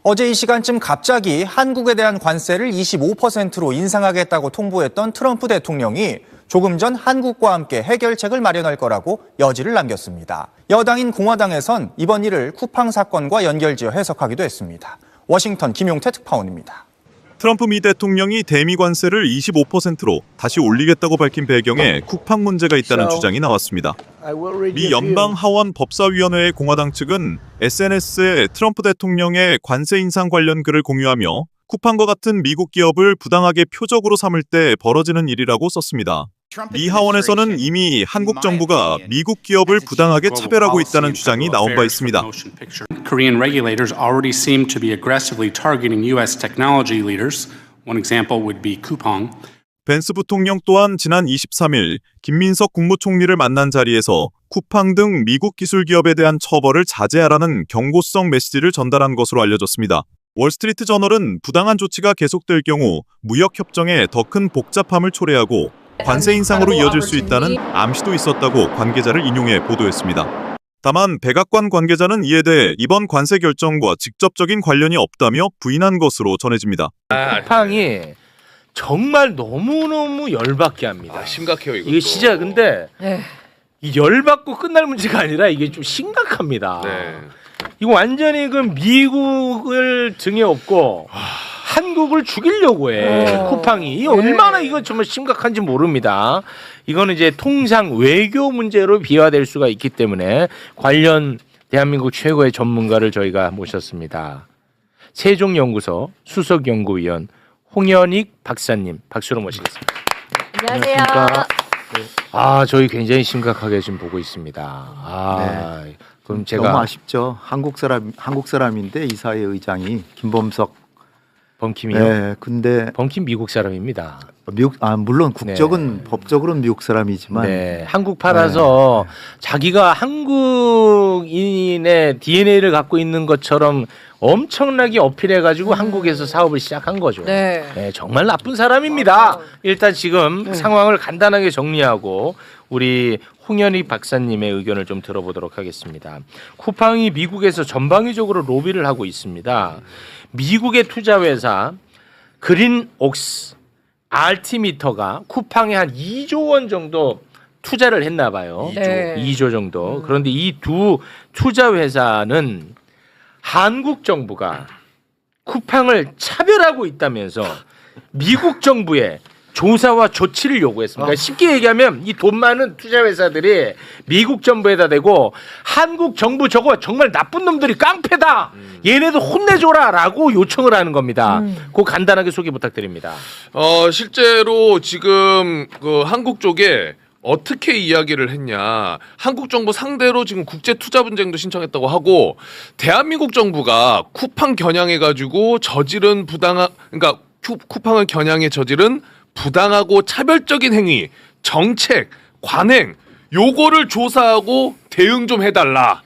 어제 이 시간쯤 갑자기 한국에 대한 관세를 25%로 인상하겠다고 통보했던 트럼프 대통령이 조금 전 한국과 함께 해결책을 마련할 거라고 여지를 남겼습니다. 여당인 공화당에선 이번 일을 쿠팡 사건과 연결지어 해석하기도 했습니다. 워싱턴 김용태 특파원입니다. 트럼프 미 대통령이 대미 관세를 25%로 다시 올리겠다고 밝힌 배경에 쿠팡 문제가 있다는 주장이 나왔습니다. 미 연방 하원 법사위원회의 공화당 측은 SNS에 트럼프 대통령의 관세 인상 관련 글을 공유하며 쿠팡과 같은 미국 기업을 부당하게 표적으로 삼을 때 벌어지는 일이라고 썼습니다. 미 하원에서는 이미 한국 정부가 미국 기업을 부당하게 차별하고 있다는 주장이 나온 바 있습니다. Korean regulators already seem to be aggressively targeting U.S. technology leaders. One example would be Coupang. 벤스 부통령 또한 지난 23일 김민석 국무총리를 만난 자리에서 쿠팡 등 미국 기술 기업에 대한 처벌을 자제하라는 경고성 메시지를 전달한 것으로 알려졌습니다. 월스트리트 저널은 부당한 조치가 계속될 경우 무역 협정에 더 큰 복잡함을 초래하고 관세 인상으로 이어질 수 있다는 암시도 있었다고 관계자를 인용해 보도했습니다. 다만 백악관 관계자는 이에 대해 이번 관세 결정과 직접적인 관련이 없다며 부인한 것으로 전해집니다. 쿠팡이 정말 너무너무 열받게 합니다. 심각해요 이거. 이게 진짜 근데 이 열받고 끝날 문제가 아니라 이게 좀 심각합니다. 네. 이거 완전히 그 미국을 등에 업고 한국을 죽이려고 해. 쿠팡이. 이 얼마나 이거 정말 심각한지 모릅니다. 이거는 이제 통상 외교 문제로 비화될 수가 있기 때문에 관련 대한민국 최고의 전문가를 저희가 모셨습니다. 세종연구소 수석연구위원 홍현익 박사님 박수로 모시겠습니다. 안녕하세요. 저희 굉장히 심각하게 지금 보고 있습니다. 네. 그럼 제가 너무 아쉽죠. 한국 사람인데 이사회 의장이 김범석 범킴이요. 네, 근데 범킴 미국 사람입니다. 물론 국적은 법적으로는 미국 사람이지만 한국 팔아서 자기가 한국인의 DNA를 갖고 있는 것처럼 엄청나게 어필해가지고 한국에서 사업을 시작한 거죠. 정말 나쁜 사람입니다. 일단 지금 상황을 간단하게 정리하고 우리 홍현익 박사님의 의견을 좀 들어보도록 하겠습니다. 쿠팡이 미국에서 전방위적으로 로비를 하고 있습니다. 미국의 투자회사 그린옥스 알티미터가 쿠팡에 한 2조 원 정도 투자를 했나 봐요. 2조 정도. 그런데 이 두 투자 회사는 한국 정부가 쿠팡을 차별하고 있다면서 미국 정부에 조사와 조치를 요구했습니다. 그러니까 쉽게 얘기하면 이 돈 많은 투자 회사들이 미국 정부에다 대고 한국 정부 저거 정말 나쁜 놈들이 깡패다. 얘네도 혼내줘라라고 요청을 하는 겁니다. 그거 간단하게 소개 부탁드립니다. 실제로 지금 그 한국 쪽에 어떻게 이야기를 했냐. 한국 정부 상대로 지금 국제 투자 분쟁도 신청했다고 하고 대한민국 정부가 쿠팡 겨냥해가지고 저지른 그러니까 쿠팡을 겨냥해 저지른 부당하고 차별적인 행위, 정책, 관행 요거를 조사하고 대응 좀 해달라.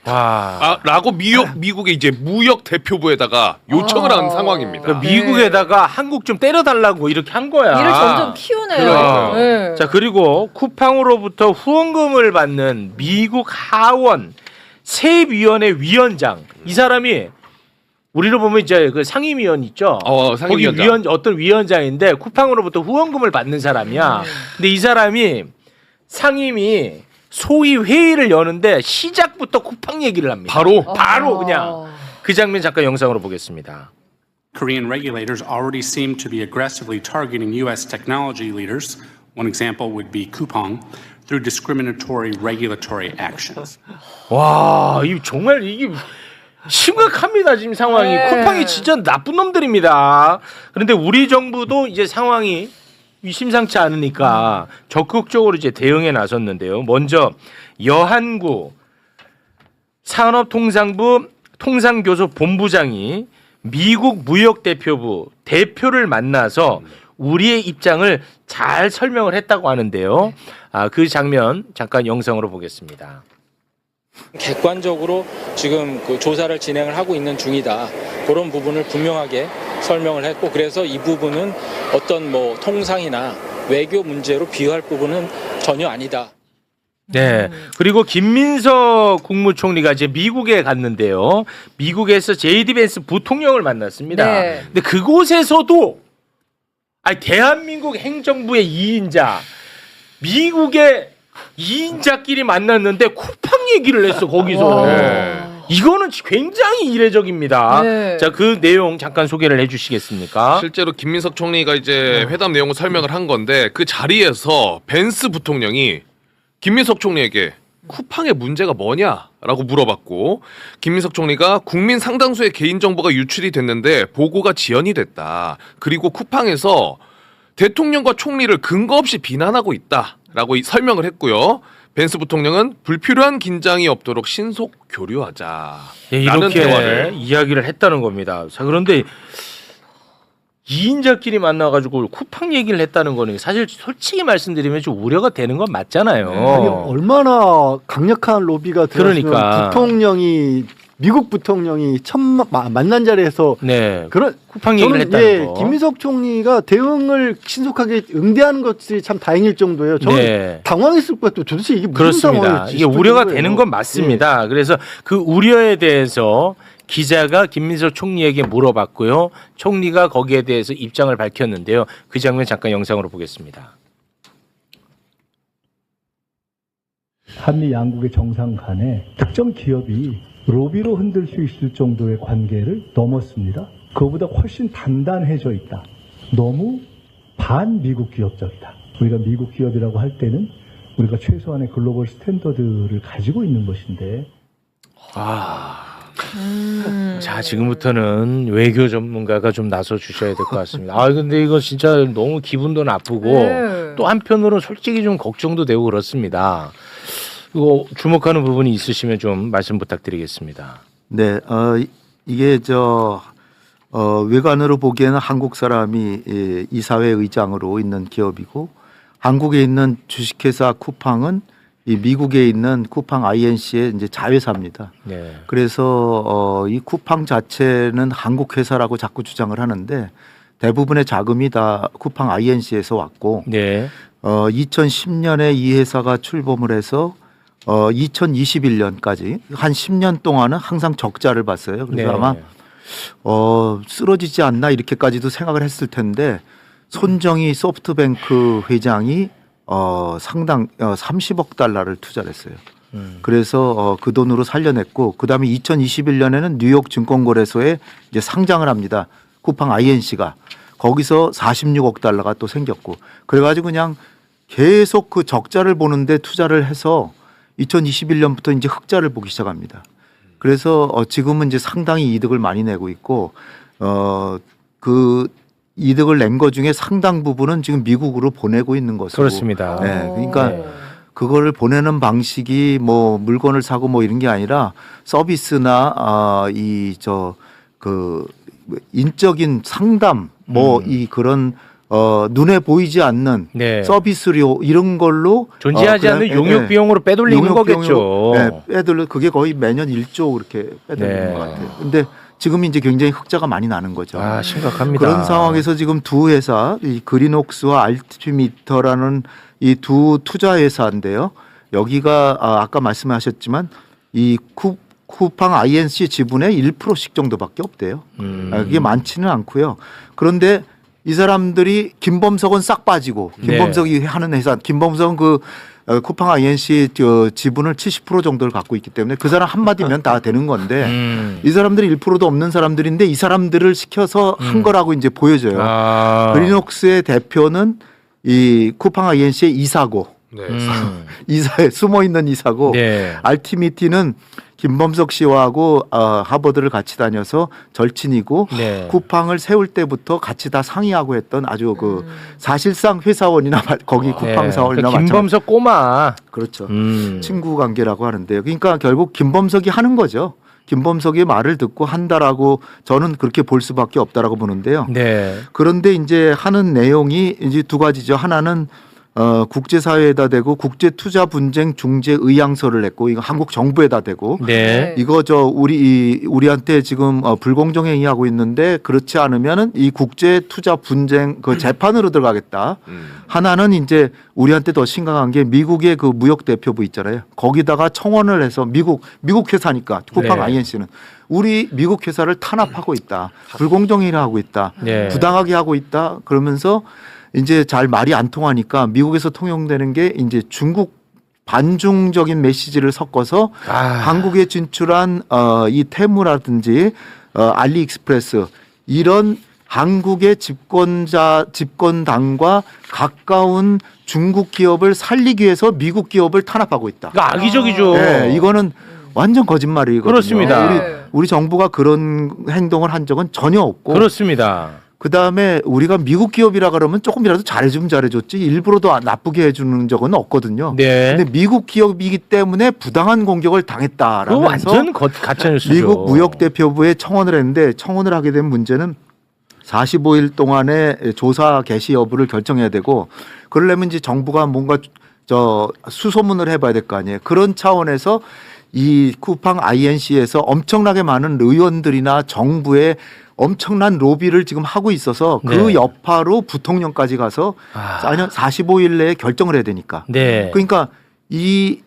라고 미국의 이제 무역 대표부에다가 요청을 한 상황입니다. 그러니까 미국에다가 한국 좀 때려달라고 이렇게 한 거야. 일을 점점 키우네요. 자, 그리고 쿠팡으로부터 후원금을 받는 미국 하원 세위원회 위원장 이 사람이 우리로 보면 이제 그 상임위원 있죠. 상임위원장. 거기 어떤 위원장인데 쿠팡으로부터 후원금을 받는 사람이야. 근데 이 사람이 상임위 소위 회의를 여는데 시작부터 쿠팡 얘기를 합니다. 바로 그냥 그 장면 잠깐 영상으로 보겠습니다. Korean regulators already seem to be aggressively targeting U.S. technology leaders. One example would be Coupang through discriminatory regulatory actions. 와, 이 정말 이게 심각합니다. 지금 상황이. 쿠팡이 진짜 나쁜 놈들입니다. 그런데 우리 정부도 이제 상황이 심상치 않으니까 적극적으로 이제 대응에 나섰는데요. 먼저 여한구 산업통상부 통상교섭 본부장이 미국 무역대표부 대표를 만나서 우리의 입장을 잘 설명을 했다고 하는데요. 그 장면 잠깐 영상으로 보겠습니다. 객관적으로 지금 그 조사를 진행을 하고 있는 중이다. 그런 부분을 분명하게 설명을 했고, 그래서 이 부분은 어떤 통상이나 외교 문제로 비유할 부분은 전혀 아니다. 네. 그리고 김민석 국무총리가 이제 미국에 갔는데요. 미국에서 JD 벤스 부통령을 만났습니다. 네. 근데 그곳에서도 대한민국 행정부의 2인자, 미국의 2인자끼리 만났는데 쿠팡 얘기를 했어 거기서. 이거는 굉장히 이례적입니다. 네. 자, 그 내용 잠깐 소개를 해주시겠습니까? 실제로 김민석 총리가 이제 회담 내용을 설명을 한 건데 그 자리에서 벤스 부통령이 김민석 총리에게 쿠팡의 문제가 뭐냐라고 물어봤고 김민석 총리가 국민 상당수의 개인정보가 유출이 됐는데 보고가 지연이 됐다. 그리고 쿠팡에서 대통령과 총리를 근거 없이 비난하고 있다라고 설명을 했고요. 벤스 부통령은 불필요한 긴장이 없도록 신속 교류하자. 네, 라는 이렇게 대화를 이야기를 했다는 겁니다. 자, 그런데 2인자끼리 만나가지고 쿠팡 얘기를 했다는 거는 사실 솔직히 말씀드리면 좀 우려가 되는 건 맞잖아요. 아니, 얼마나 강력한 로비가 들어가면 그러니까. 미국 부통령이 만난 자리에서 네. 그런 쿠팡 얘기를 했다는 거. 김민석 총리가 대응을 신속하게 응대하는 것이 참 다행일 정도예요. 저는 네. 당황했을 것 같아요. 도대체 이게 무슨 그렇습니다. 상황이지? 이게 우려가 되는 건 맞습니다. 그래서 그 우려에 대해서 기자가 김민석 총리에게 물어봤고요. 총리가 거기에 대해서 입장을 밝혔는데요. 그 장면 잠깐 영상으로 보겠습니다. 한미 양국의 정상 간에 특정 기업이 로비로 흔들 수 있을 정도의 관계를 넘었습니다. 그거보다 훨씬 단단해져 있다. 너무 반미국 기업적이다. 우리가 미국 기업이라고 할 때는 우리가 최소한의 글로벌 스탠더드를 가지고 있는 것인데. 자, 지금부터는 외교 전문가가 좀 나서 주셔야 될 것 같습니다. 근데 이거 진짜 너무 기분도 나쁘고 네. 또 한편으로는 솔직히 좀 걱정도 되고 그렇습니다. 이거 주목하는 부분이 있으시면 좀 말씀 부탁드리겠습니다. 네, 이게 외관으로 보기에는 한국 사람이 이사회 의장으로 있는 기업이고 한국에 있는 주식회사 쿠팡은 이 미국에 있는 쿠팡 INC의 이제 자회사입니다. 네. 그래서 이 쿠팡 자체는 한국 회사라고 자꾸 주장을 하는데 대부분의 자금이 다 쿠팡 INC에서 왔고 네. 2010년에 이 회사가 출범을 해서 2021년까지 한 10년 동안은 항상 적자를 봤어요. 그래서 네. 아마 쓰러지지 않나 이렇게까지도 생각을 했을 텐데 손정희 소프트뱅크 회장이 상당 30억 달러를 투자를 했어요. 그래서 그 돈으로 살려냈고 그다음에 2021년에는 뉴욕 증권거래소에 이제 상장을 합니다. 쿠팡 INC가 거기서 46억 달러가 또 생겼고 그래가지고 그냥 계속 그 적자를 보는데 투자를 해서 2021년부터 이제 흑자를 보기 시작합니다. 그래서 지금은 이제 상당히 이득을 많이 내고 있고 그 이득을 낸 것 중에 상당 부분은 지금 미국으로 보내고 있는 것으로. 그렇습니다. 네, 그러니까 그거를 보내는 방식이 뭐 물건을 사고 뭐 이런 게 아니라 서비스나 그 인적인 상담 뭐 이 그런 눈에 보이지 않는 네. 서비스료 이런 걸로 존재하지 않는 용역 비용으로 빼돌리는 거겠죠. 네, 빼돌려 그게 거의 매년 1조 그렇게 빼돌리는 네. 것 같아요. 근데 지금 이제 굉장히 흑자가 많이 나는 거죠. 심각합니다. 그런 상황에서 지금 두 회사, 이 그린옥스와 알티미터라는 이 두 투자 회사인데요. 여기가 아까 말씀하셨지만 이 쿠팡 INC 지분의 1%씩 정도밖에 없대요. 그게 많지는 않고요. 그런데 이 사람들이 김범석은 싹 빠지고 김범석이 하는 회사, 김범석은 그 쿠팡 INC 지분을 70% 정도를 갖고 있기 때문에 그 사람 한마디면 다 되는 건데 이 사람들이 1%도 없는 사람들인데 이 사람들을 시켜서 한 거라고 이제 보여져요. 그린옥스의 대표는 이 쿠팡 INC의 이사고, 이사에 숨어 있는 이사고, 알티미티는 김범석 씨하고 하버드를 같이 다녀서 절친이고 쿠팡을 세울 때부터 같이 다 상의하고 했던 아주 그 사실상 회사원이나 거기 쿠팡 사원이나 그러니까 김범석 꼬마. 그렇죠. 친구 관계라고 하는데요. 그러니까 결국 김범석이 하는 거죠. 김범석의 말을 듣고 한다라고 저는 그렇게 볼 수밖에 없다라고 보는데요. 그런데 이제 하는 내용이 이제 두 가지죠. 하나는 국제사회에다 대고 국제투자분쟁 중재 의향서를 냈고 이거 한국 정부에다 대고 네. 이거 우리한테 지금 불공정 행위하고 있는데 그렇지 않으면은 이 국제투자분쟁 그 재판으로 들어가겠다. 하나는 이제 우리한테 더 심각한 게 미국의 그 무역대표부 있잖아요. 거기다가 청원을 해서 미국 회사니까 쿠팡 네. INC는 우리 미국 회사를 탄압하고 있다. 불공정 행위를 하고 있다. 네. 부당하게 하고 있다. 그러면서 이제 잘 말이 안 통하니까 미국에서 통용되는 게 이제 중국 반중적인 메시지를 섞어서 한국에 진출한 이 테무라든지 알리익스프레스 이런 한국의 집권당과 가까운 중국 기업을 살리기 위해서 미국 기업을 탄압하고 있다. 그러니까 악의적이죠. 네, 이거는 완전 거짓말이거든요. 그렇습니다. 우리 정부가 그런 행동을 한 적은 전혀 없고. 그렇습니다. 그다음에 우리가 미국 기업이라 그러면 조금이라도 잘해주면 잘해줬지 일부러도 나쁘게 해주는 적은 없거든요. 네. 근데 미국 기업이기 때문에 부당한 공격을 당했다라면서 완전 가짜뉴스죠. 미국 무역대표부에 청원을 했는데 청원을 하게 된 문제는 45일 동안에 조사 개시 여부를 결정해야 되고 그러려면 이제 정부가 뭔가 수소문을 해봐야 될 거 아니에요. 그런 차원에서 이 쿠팡 INC에서 엄청나게 많은 의원들이나 정부의 엄청난 로비를 지금 하고 있어서 그 네. 여파로 부통령까지 가서 45일 내에 결정을 해야 되니까. 네. 그러니까 이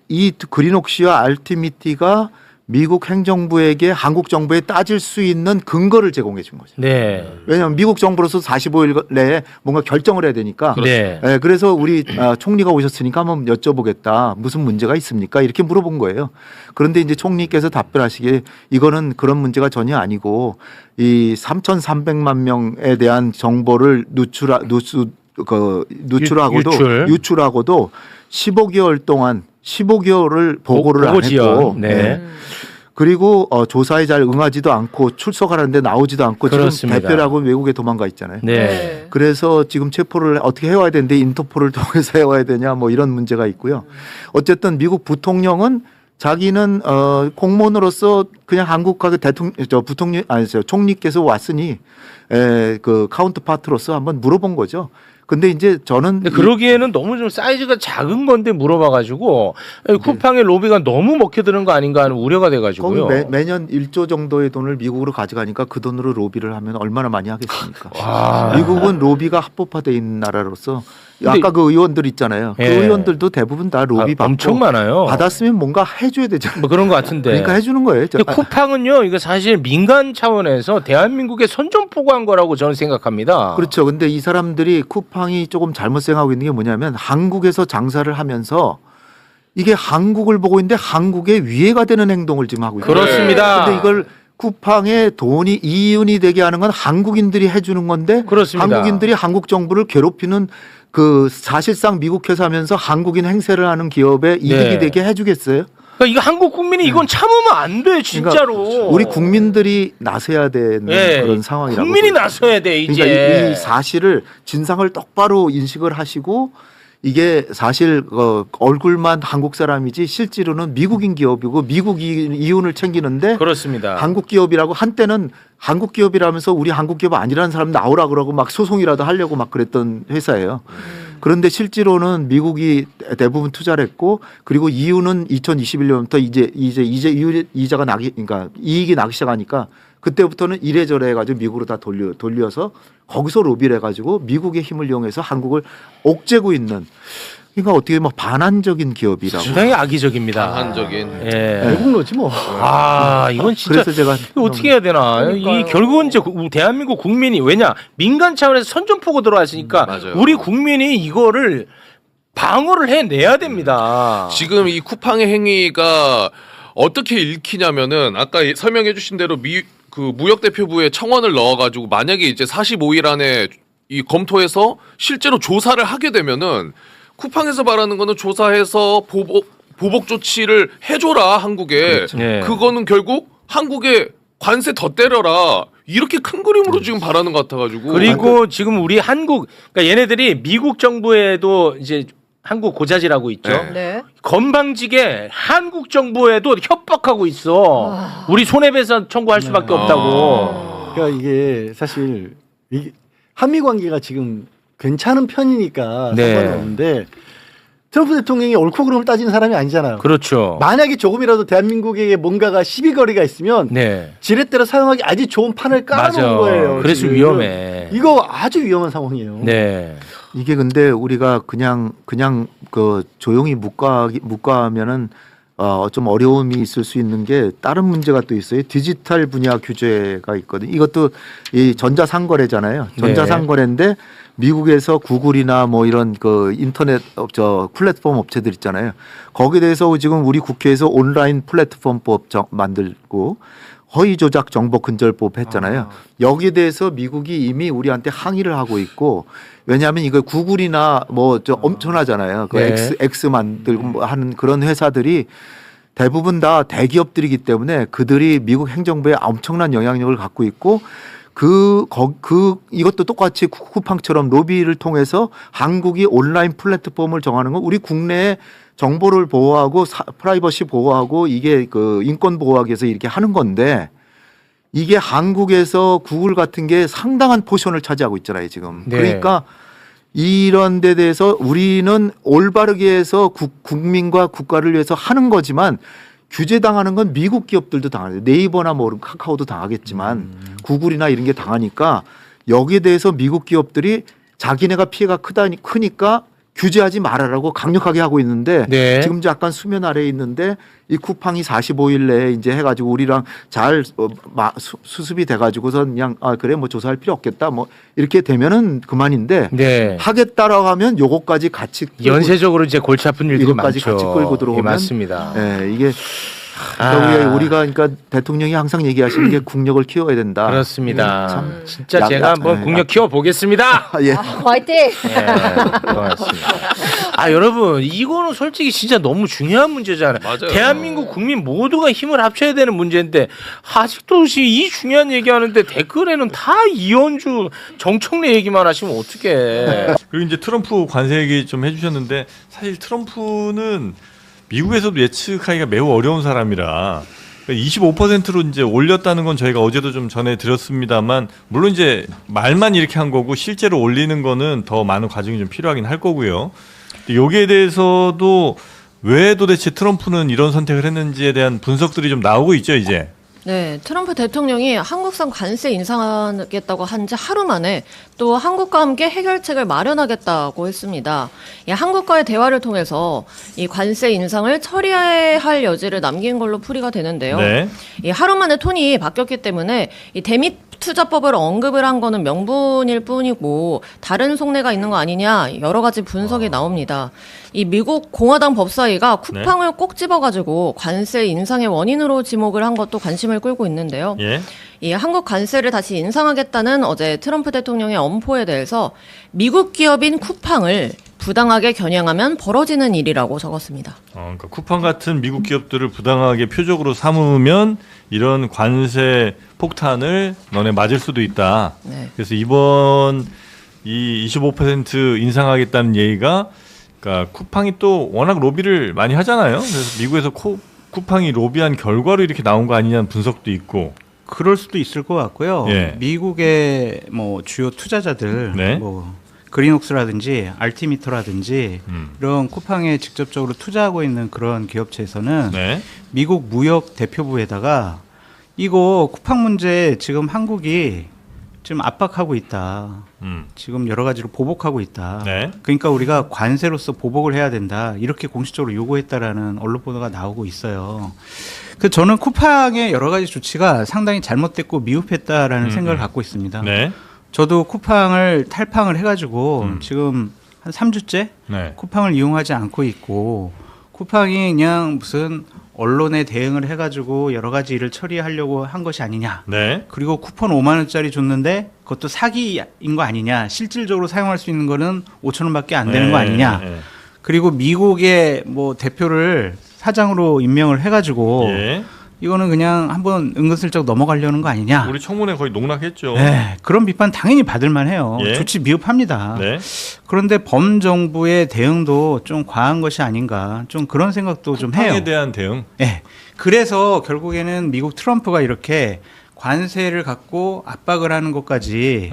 그린옥시와 알티미티가 미국 행정부에게 한국 정부에 따질 수 있는 근거를 제공해 준 거죠. 네. 왜냐하면 미국 정부로서 45일 내에 뭔가 결정을 해야 되니까. 네. 네, 그래서 우리 총리가 오셨으니까 한번 여쭤보겠다. 무슨 문제가 있습니까? 이렇게 물어본 거예요. 그런데 이제 총리께서 답변하시기에 이거는 그런 문제가 전혀 아니고 이 3,300만 명에 대한 정보를 유출하고도 15개월 동안 15개월을 보고를 안 했고 네. 그리고 조사에 잘 응하지도 않고 출석하라는데 나오지도 않고 그렇습니다. 지금 대표라고 외국에 도망가 있잖아요. 네. 그래서 지금 체포를 어떻게 해와야 되는데 인터폴을 통해서 해와야 되냐 뭐 이런 문제가 있고요. 어쨌든 미국 부통령은 자기는 공무원으로서 그냥 한국하고 총리께서 왔으니 그 카운터파트로서 한번 물어본 거죠. 근데 이제 저는 그러기에는 너무 좀 사이즈가 작은 건데 물어봐가지고 쿠팡의 로비가 너무 먹혀드는 거 아닌가 하는 우려가 돼가지고요. 거기 매년 1조 정도의 돈을 미국으로 가져가니까 그 돈으로 로비를 하면 얼마나 많이 하겠습니까? 미국은 로비가 합법화되어 있는 나라로서 아까 그 의원들 있잖아요. 그 의원들도 대부분 다 로비 받고 엄청 많아요. 받았으면 뭔가 해줘야 되잖아요. 뭐 그런 것 같은데. 그러니까 해주는 거예요. 근데 쿠팡은요, 이거 사실 민간 차원에서 대한민국에 선전포고한 거라고 저는 생각합니다. 그렇죠. 근데 이 사람들이 쿠팡이 조금 잘못 생각하고 있는 게 뭐냐면 한국에서 장사를 하면서 이게 한국을 보고 있는데 한국에 위해가 되는 행동을 지금 하고 있어요. 그렇습니다. 근데 이걸 쿠팡의 돈이 이윤이 되게 하는 건 한국인들이 해주는 건데 그렇습니다. 한국인들이 한국 정부를 괴롭히는 그 사실상 미국 회사면서 한국인 행세를 하는 기업에 이득이 되게 해주겠어요? 그러니까 이거 한국 국민이 이건 참으면 안 돼, 진짜로. 그러니까 우리 국민들이 나서야 되는 그런 상황이라고. 국민이 나서야 돼, 이제. 그러니까 이 사실을 진상을 똑바로 인식을 하시고 이게 사실 얼굴만 한국 사람이지 실제로는 미국인 기업이고 미국 이윤을 챙기는데 그렇습니다. 한국 기업이라고 한때는 한국 기업이라면서 우리 한국 기업 아니라는 사람 나오라 그러고 막 소송이라도 하려고 막 그랬던 회사예요. 그런데 실제로는 미국이 대부분 투자를 했고 그리고 이유는 2021년부터 이제 이자가 그러니까 이익이 나기 시작하니까 그때부터는 이래저래 해가지고 미국으로 다 돌려서 거기서 로비를 해가지고 미국의 힘을 이용해서 한국을 옥죄고 있는 그러니까 어떻게 뭐 반한적인 기업이라고. 상당히 악의적입니다. 반한적인. 외국노지 뭐. 이건 진짜 그래서 제가 이거 어떻게 해야 되나. 이 결국은 이제 대한민국 국민이 왜냐 민간 차원에서 선전포고 들어왔으니까 맞아요. 우리 국민이 이거를 방어를 해내야 됩니다. 지금 이 쿠팡의 행위가 어떻게 읽히냐면은 아까 설명해 주신 대로 그 무역대표부에 청원을 넣어가지고 만약에 이제 45일 안에 이 검토해서 실제로 조사를 하게 되면은 쿠팡에서 말하는 거는 조사해서 보복 조치를 해줘라 한국에. 그렇죠. 네. 그거는 결국 한국에 관세 더 때려라. 이렇게 큰 그림으로 지금 바라는 것 같아가지고. 그리고 지금 우리 한국 그러니까 얘네들이 미국 정부에도 이제 한국 고자질하고 있죠. 네. 건방지게 한국 정부에도 협박하고 있어. 우리 손해배상 청구할 수밖에 없다고. 그러니까 이게 사실 한미 관계가 지금 괜찮은 편이니까 네. 상관이 없는데 트럼프 대통령이 옳고 그름을 따지는 사람이 아니잖아요. 그렇죠. 만약에 조금이라도 대한민국에게 뭔가가 시비거리가 있으면 네. 지렛대로 사용하기 아주 좋은 판을 깔아놓은 맞아. 거예요. 그래서 지금. 위험해. 이거 아주 위험한 상황이에요. 네. 이게 근데 우리가 그냥 그 조용히 묵과하면은 좀 어려움이 있을 수 있는 게 다른 문제가 또 있어요. 디지털 분야 규제가 있거든요. 이것도 이 전자상거래잖아요. 전자상거래인데 미국에서 구글이나 뭐 이런 그 인터넷 플랫폼 업체들 있잖아요. 거기에 대해서 지금 우리 국회에서 온라인 플랫폼법 만들고 허위 조작 정보 근절법 했잖아요. 여기에 대해서 미국이 이미 우리한테 항의를 하고 있고 왜냐하면 이거 구글이나 뭐 엄청나잖아요. 그 네. X 만들고 뭐 하는 그런 회사들이 대부분 다 대기업들이기 때문에 그들이 미국 행정부에 엄청난 영향력을 갖고 있고 이것도 똑같이 쿠팡처럼 로비를 통해서 한국이 온라인 플랫폼을 정하는 건 우리 국내에 정보를 보호하고 프라이버시 보호하고 이게 그 인권 보호하기 위해서 이렇게 하는 건데 이게 한국에서 구글 같은 게 상당한 포션을 차지하고 있잖아요, 지금. 네. 그러니까 이런 데 대해서 우리는 올바르게 해서 국민과 국가를 위해서 하는 거지만 규제당하는 건 미국 기업들도 당하죠. 네이버나 뭐 카카오도 당하겠지만 구글이나 이런 게 당하니까 여기에 대해서 미국 기업들이 자기네가 피해가 크니까 규제하지 말아라고 강력하게 하고 있는데 네. 지금 약간 수면 아래에 있는데 이 쿠팡이 45일 내에 이제 해가지고 우리랑 잘 수습이 돼가지고서 그냥 그래 뭐 조사할 필요 없겠다 뭐 이렇게 되면은 그만인데 네. 하겠다라고 하면 요거까지 같이 연쇄적으로 이제 골치 아픈 일들이 이것까지 많죠. 같이 끌고 들어오면 예, 맞습니다. 이게 우리가 그러니까 대통령이 항상 얘기하시는 게 국력을 키워야 된다. 그렇습니다. 진짜 제가 한번 국력 키워 보겠습니다. 예. 화이팅! 고맙습니다. 여러분 이거는 솔직히 진짜 너무 중요한 문제잖아요. 맞아요. 대한민국 국민 모두가 힘을 합쳐야 되는 문제인데 아직도 이 중요한 얘기하는데 댓글에는 다 이현주 정청래 얘기만 하시면 어떡해. 그리고 이제 트럼프 관세 얘기 좀 해주셨는데 사실 트럼프는 미국에서도 예측하기가 매우 어려운 사람이라 25%로 이제 올렸다는 건 저희가 어제도 좀 전해드렸습니다만 물론 이제 말만 이렇게 한 거고 실제로 올리는 거는 더 많은 과정이 좀 필요하긴 할 거고요. 여기에 대해서도 왜 도대체 트럼프는 이런 선택을 했는지에 대한 분석들이 좀 나오고 있죠, 이제. 네, 트럼프 대통령이 한국산 관세 인상하겠다고 한 지 하루 만에 또 한국과 함께 해결책을 마련하겠다고 했습니다. 한국과의 대화를 통해서 이 관세 인상을 처리할 여지를 남긴 걸로 풀이가 되는데요. 네. 하루 만에 톤이 바뀌었기 때문에 이 대미 투자법을 언급을 한 거는 명분일 뿐이고 다른 속내가 있는 거 아니냐 여러 가지 분석이 나옵니다. 이 미국 공화당 법사위가 쿠팡을 꼭 집어가지고 관세 인상의 원인으로 지목을 한 것도 관심을 끌고 있는데요. 예. 이 한국 관세를 다시 인상하겠다는 어제 트럼프 대통령의 엄포에 대해서 미국 기업인 쿠팡을 부당하게 겨냥하면 벌어지는 일이라고 적었습니다. 그러니까 쿠팡 같은 미국 기업들을 부당하게 표적으로 삼으면 이런 관세 폭탄을 너네 맞을 수도 있다. 네. 그래서 이번 이 25% 인상하겠다는 얘기가 그러니까 쿠팡이 또 워낙 로비를 많이 하잖아요. 그래서 미국에서 쿠팡이 로비한 결과로 이렇게 나온 거 아니냐는 분석도 있고. 그럴 수도 있을 것 같고요. 예. 미국의 뭐 주요 투자자들, 네. 뭐 그린옥스라든지 알티미터라든지 이런 쿠팡에 직접적으로 투자하고 있는 그런 기업체에서는 네. 미국 무역 대표부에다가 이거 쿠팡 문제 지금 한국이 지금 압박하고 있다. 지금 여러 가지로 보복하고 있다. 네. 그러니까 우리가 관세로서 보복을 해야 된다. 이렇게 공식적으로 요구했다라는 언론 보도가 나오고 있어요. 그 저는 쿠팡의 여러 가지 조치가 상당히 잘못됐고 미흡했다라는 생각을 갖고 있습니다. 네. 저도 쿠팡을 탈팡을 해가지고 지금 한 3주째 네. 쿠팡을 이용하지 않고 있고 쿠팡이 그냥 무슨 언론에 대응을 해가지고 여러 가지 일을 처리하려고 한 것이 아니냐. 네. 그리고 쿠폰 5만 원짜리 줬는데 그것도 사기인 거 아니냐. 실질적으로 사용할 수 있는 거는 5천 원밖에 안 되는 거 아니냐. 네. 그리고 미국의 뭐 대표를 사장으로 임명을 해가지고 예. 이거는 그냥 한번 은근슬쩍 넘어가려는 거 아니냐. 우리 청문회 거의 농락했죠. 네, 그런 비판 당연히 받을 만해요. 예. 조치 미흡합니다. 네. 그런데 범정부의 대응도 좀 과한 것이 아닌가. 좀 그런 생각도 좀 해요. 쿠팡에 대한 대응. 네. 그래서 결국에는 미국 트럼프가 이렇게 관세를 갖고 압박을 하는 것까지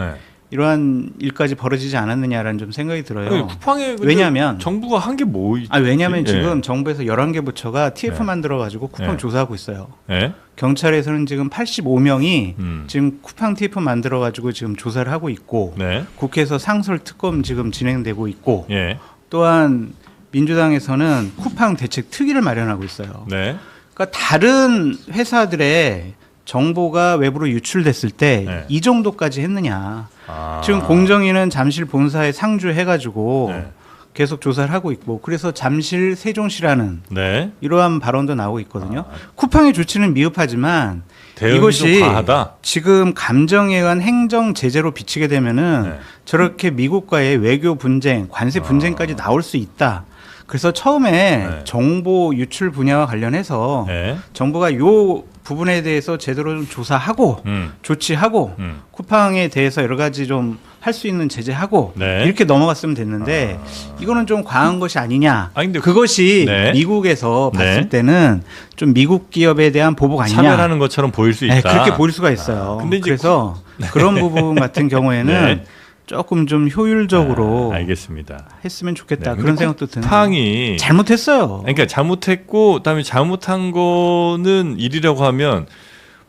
이러한 일까지 벌어지지 않았느냐라는 좀 생각이 들어요. 쿠팡에 왜냐하면 정부가 한 게 뭐 있지? 왜냐하면 예. 지금 정부에서 11개 부처가 TF 예. 만들어가지고 쿠팡 예. 조사하고 있어요. 예? 경찰에서는 지금 85명이 지금 쿠팡 TF 만들어가지고 지금 조사를 하고 있고 네. 국회에서 상설 특검 지금 진행되고 있고 예. 또한 민주당에서는 쿠팡 대책 특위를 마련하고 있어요. 네. 그러니까 다른 회사들의 정보가 외부로 유출됐을 때 이 네. 정도까지 했느냐. 아. 지금 공정위는 잠실 본사에 상주해가지고 네. 계속 조사를 하고 있고 그래서 잠실 세종시라는 네. 이러한 발언도 나오고 있거든요. 쿠팡의 조치는 미흡하지만 대응이 이것이 좀 과하다? 지금 감정에 의한 행정 제재로 비치게 되면은 네. 저렇게 미국과의 외교 분쟁, 관세 분쟁까지 나올 수 있다. 그래서 처음에 정보 유출 분야와 관련해서 정부가 요 부분에 대해서 제대로 좀 조사하고 조치하고 쿠팡에 대해서 여러 가지 좀 할 수 있는 제재하고 이렇게 넘어갔으면 됐는데 이거는 좀 과한 것이 아니냐. 그것이 미국에서 봤을 때는 좀 미국 기업에 대한 보복 아니냐. 차별하는 것처럼 보일 수 있다. 네, 그렇게 보일 수가 있어요. 근데 이제 그래서 그런 부분 같은 경우에는 조금 좀 효율적으로 알겠습니다. 했으면 좋겠다. 네, 그런 생각도 드는. 쿠팡이 잘못했어요. 그러니까 잘못했고 그다음에 잘못한 거는 일이라고 하면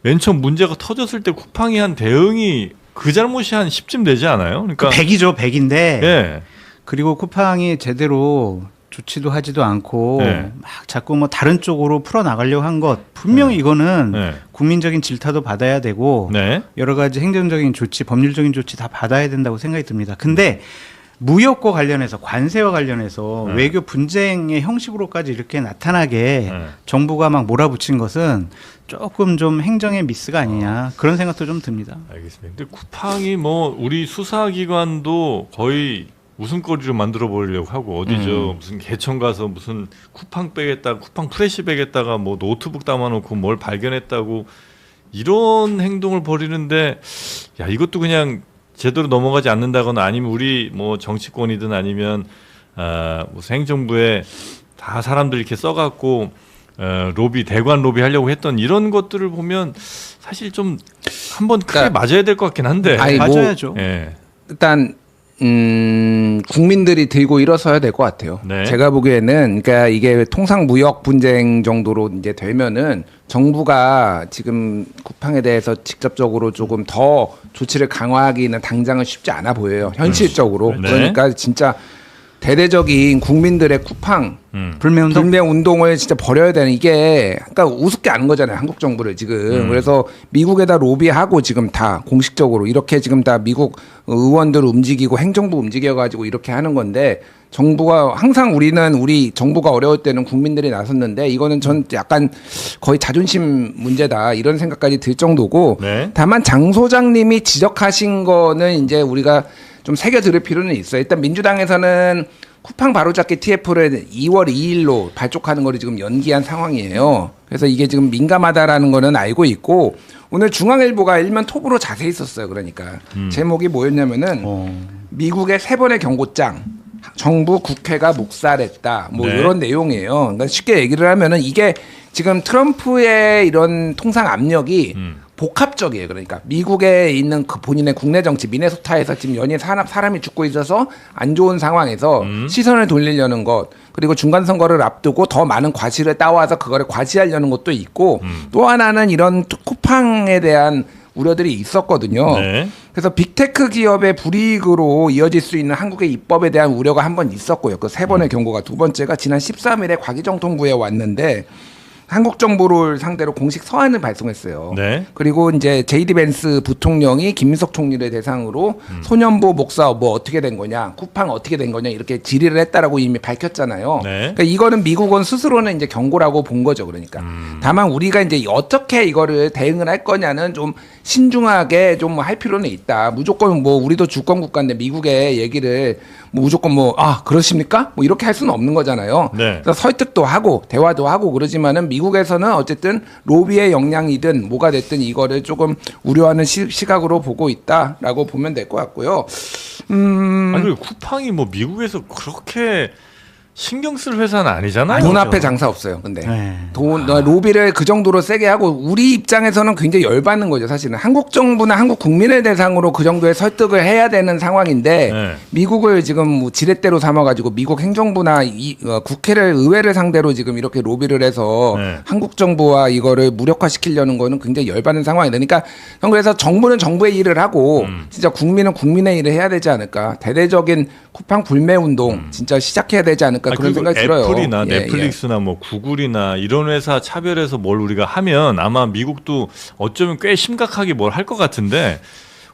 맨 처음 문제가 터졌을 때 쿠팡이 한 대응이 그 잘못이 한 10쯤 되지 않아요? 그러니까 100이죠. 100인데. 네. 그리고 쿠팡이 제대로 조치도 하지도 않고 네. 막 자꾸 뭐 다른 쪽으로 풀어 나가려고 한 것 분명히 이거는 국민적인 질타도 받아야 되고 여러 가지 행정적인 조치, 법률적인 조치 다 받아야 된다고 생각이 듭니다. 근데 무역과 관련해서 관세와 관련해서 외교 분쟁의 형식으로까지 이렇게 나타나게 정부가 막 몰아붙인 것은 조금 좀 행정의 미스가 아니냐 그런 생각도 좀 듭니다. 알겠습니다. 근데 쿠팡이 뭐 우리 수사기관도 거의 웃음거리로 만들어 보려고 하고 어디죠 무슨 개천 가서 무슨 쿠팡 빼겠다 쿠팡 프레시백에다가 뭐 노트북 담아놓고 뭘 발견했다고 이런 행동을 벌이는데 야 이것도 그냥 제대로 넘어가지 않는다거나 아니면 우리 뭐 정치권이든 아니면 무슨 행정부에 다 사람들 이렇게 써갖고 로비 대관 로비 하려고 했던 이런 것들을 보면 사실 좀 한번 크게 맞아야 될 것 같긴 한데 맞아야죠. 일단 국민들이 들고 일어서야 될 것 같아요. 제가 보기에는 그러니까 이게 통상 무역 분쟁 정도로 이제 되면은 정부가 지금 쿠팡에 대해서 직접적으로 조금 더 조치를 강화하기는 당장은 쉽지 않아 보여요. 현실적으로. 그러니까 진짜 대대적인 국민들의 쿠팡 불매 운동을 진짜 벌여야 되는 이게 그러니까 우습게 아는 거잖아요. 한국 정부를 지금. 그래서 미국에다 로비하고 지금 다 공식적으로 이렇게 지금 다 미국 의원들 움직이고 행정부 움직여가지고 이렇게 하는 건데 정부가 항상 우리 정부가 어려울 때는 국민들이 나섰는데 이거는 전 약간 거의 자존심 문제다 이런 생각까지 들 정도고 다만 장 소장님이 지적하신 거는 이제 우리가 좀 새겨 들을 필요는 있어요. 일단 민주당에서는 쿠팡 바로잡기 TF를 2월 2일로 발족하는 거를 지금 연기한 상황이에요. 그래서 이게 지금 민감하다라는 거는 알고 있고 오늘 중앙일보가 일면 톱으로 자세히 썼어요. 그러니까 제목이 뭐였냐면은 미국의 3번의 경고장 정부 국회가 묵살했다. 뭐 이런 내용이에요. 그러니까 쉽게 얘기를 하면은 이게 지금 트럼프의 이런 통상 압력이 복합적이에요. 그러니까 미국에 있는 그 본인의 국내 정치 미네소타에서 지금 연일 사람이 죽고 있어서 안 좋은 상황에서 시선을 돌리려는 것 그리고 중간 선거를 앞두고 더 많은 과실을 따와서 그거를 과시하려는 것도 있고 또 하나는 이런 쿠팡에 대한 우려들이 있었거든요. 그래서 빅테크 기업의 불이익으로 이어질 수 있는 한국의 입법에 대한 우려가 한 번 있었고요. 그 3번의 경고가 두 번째가 지난 13일에 과기정통부에 왔는데 한국 정부를 상대로 공식 서한을 발송했어요. 그리고 이제 제이디 벤스 부통령이 김민석 총리를 대상으로 소년보 목사업 뭐 어떻게 된 거냐, 쿠팡 어떻게 된 거냐 이렇게 질의를 했다라고 이미 밝혔잖아요. 그러니까 이거는 미국은 스스로는 이제 경고라고 본 거죠. 그러니까 다만 우리가 이제 어떻게 이거를 대응을 할 거냐는 좀 신중하게 좀 할 필요는 있다. 무조건 뭐 우리도 주권 국가인데 미국의 얘기를 뭐 무조건 그러십니까? 뭐 이렇게 할 수는 없는 거잖아요. 그래서 설득도 하고 대화도 하고 그러지만은 미국에서는 어쨌든 로비의 역량이든 뭐가 됐든 이거를 조금 우려하는 시각으로 보고 있다라고 보면 될 것 같고요. 아니 쿠팡이 뭐 미국에서 그렇게 신경 쓸 회사는 아니잖아요. 돈 앞에 장사 없어요. 근데 로비를 그 정도로 세게 하고 우리 입장에서는 굉장히 열받는 거죠. 사실은 한국 정부나 한국 국민을 대상으로 그 정도의 설득을 해야 되는 상황인데 미국을 지금 뭐 지렛대로 삼아가지고 미국 행정부나 국회를 의회를 상대로 지금 이렇게 로비를 해서 한국 정부와 이거를 무력화시키려는 거는 굉장히 열받는 상황이다. 그러니까 그래서 정부는 정부의 일을 하고 진짜 국민은 국민의 일을 해야 되지 않을까. 대대적인 쿠팡 불매 운동 진짜 시작해야 되지 않을까. 그런 생각이 들어요. 애플이나 넷플릭스나 뭐 구글이나 이런 회사 차별해서 뭘 우리가 하면 아마 미국도 어쩌면 꽤 심각하게 뭘 할 것 같은데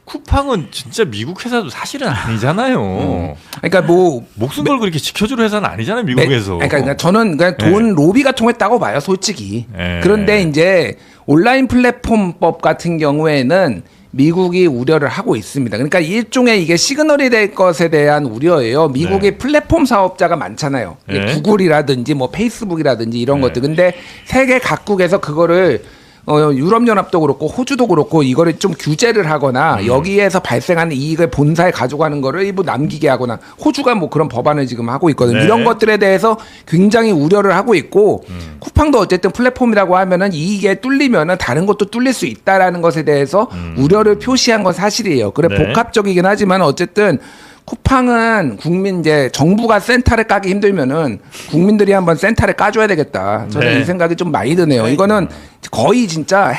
쿠팡은 진짜 미국 회사도 사실은 아니잖아요. 그러니까 뭐 목숨 걸고 이렇게 지켜줄 회사는 아니잖아요, 미국에서. 그러니까 저는 그냥 돈 로비가 통했다고 봐요, 솔직히. 그런데 이제 온라인 플랫폼법 같은 경우에는 미국이 우려를 하고 있습니다. 그러니까 일종의 이게 시그널이 될 것에 대한 우려예요. 미국의 플랫폼 사업자가 많잖아요. 구글이라든지 뭐 페이스북이라든지 이런 것들. 근데 세계 각국에서 그거를 유럽연합도 그렇고 호주도 그렇고 이거를 좀 규제를 하거나 여기에서 발생하는 이익을 본사에 가져가는 거를 일부 남기게 하거나 호주가 뭐 그런 법안을 지금 하고 있거든요. 이런 것들에 대해서 굉장히 우려를 하고 있고 쿠팡도 어쨌든 플랫폼이라고 하면은 이익에 뚫리면은 다른 것도 뚫릴 수 있다라는 것에 대해서 우려를 표시한 건 사실이에요. 그래 복합적이긴 하지만 어쨌든 쿠팡은 이제 정부가 센터를 까기 힘들면은 국민들이 한번 센터를 까줘야 되겠다. 저는 이 생각이 좀 많이 드네요. 이거는 거의 진짜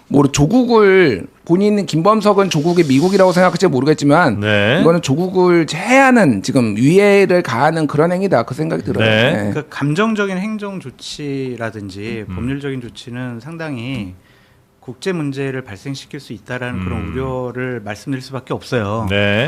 뭐 조국을 본인 김범석은 조국이 미국이라고 생각할지 모르겠지만 이거는 조국을 해하는 지금 위해를 가하는 그런 행위다. 그 생각이 들어요. 그 감정적인 행정 조치라든지 법률적인 조치는 상당히 국제 문제를 발생시킬 수 있다라는 그런 우려를 말씀드릴 수밖에 없어요.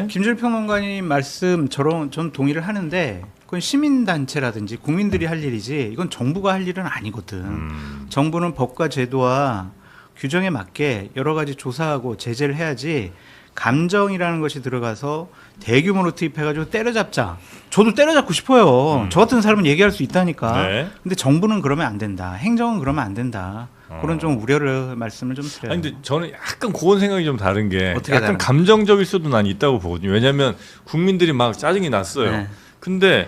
김준일 평론가님 말씀 전 동의를 하는데 그건 시민단체라든지 국민들이 할 일이지 이건 정부가 할 일은 아니거든. 정부는 법과 제도와 규정에 맞게 여러 가지 조사하고 제재를 해야지 감정이라는 것이 들어가서 대규모로 투입해가지고 때려잡자. 저도 때려잡고 싶어요. 저 같은 사람은 얘기할 수 있다니까. 근데 정부는 그러면 안 된다. 행정은 그러면 안 된다. 그런 좀 우려를 말씀을 좀 드려요. 아니, 근데 저는 약간 그런 생각이 좀 다른 게 약간 다른 감정적일 수도 난 있다고 보거든요. 왜냐하면 국민들이 막 짜증이 났어요. 근데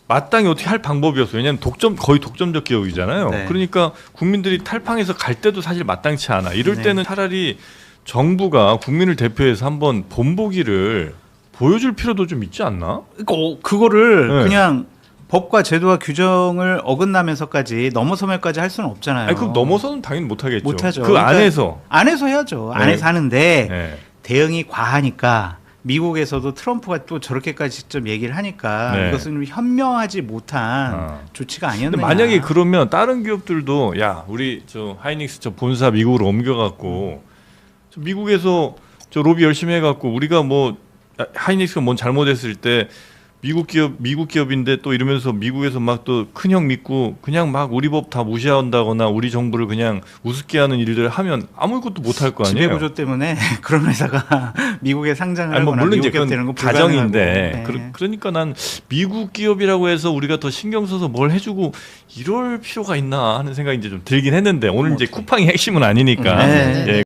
마땅히 어떻게 할 방법이 없어요. 왜냐하면 거의 독점적 기업이잖아요. 그러니까 국민들이 탈팡해서 갈 때도 사실 마땅치 않아. 이럴 때는 차라리 정부가 국민을 대표해서 한번 본보기를 보여줄 필요도 좀 있지 않나? 그거를 그냥 법과 제도와 규정을 어긋나면서까지 넘어서면까지 할 수는 없잖아요. 아니, 그럼 넘어서는 당연히 못하겠죠. 못하죠. 그 안에서 해야죠. 안에서 하는데 대응이 과하니까 미국에서도 트럼프가 또 저렇게까지 직접 얘기를 하니까 이것은 현명하지 못한 조치가 아니었느냐. 근데 만약에 그러면 다른 기업들도 야 우리 저 하이닉스 저 본사 미국으로 옮겨갖고 저 미국에서 저 로비 열심히 해갖고 우리가 뭐 하이닉스가 뭔 잘못했을 때 미국 기업인데 또 이러면서 미국에서 막 또 큰형 믿고 그냥 막 우리 법 다 무시한다거나 우리 정부를 그냥 우습게 하는 일들을 하면 아무것도 못할 거 아니에요. 지배구조 때문에 그런 회사가 미국에 상장을 하거나 물론 미국 이제 기업 되는 거 가정인데 그러니까 난 미국 기업이라고 해서 우리가 더 신경 써서 뭘 해주고 이럴 필요가 있나 하는 생각이 이제 좀 들긴 했는데 오늘 이제 쿠팡이 핵심은 아니니까.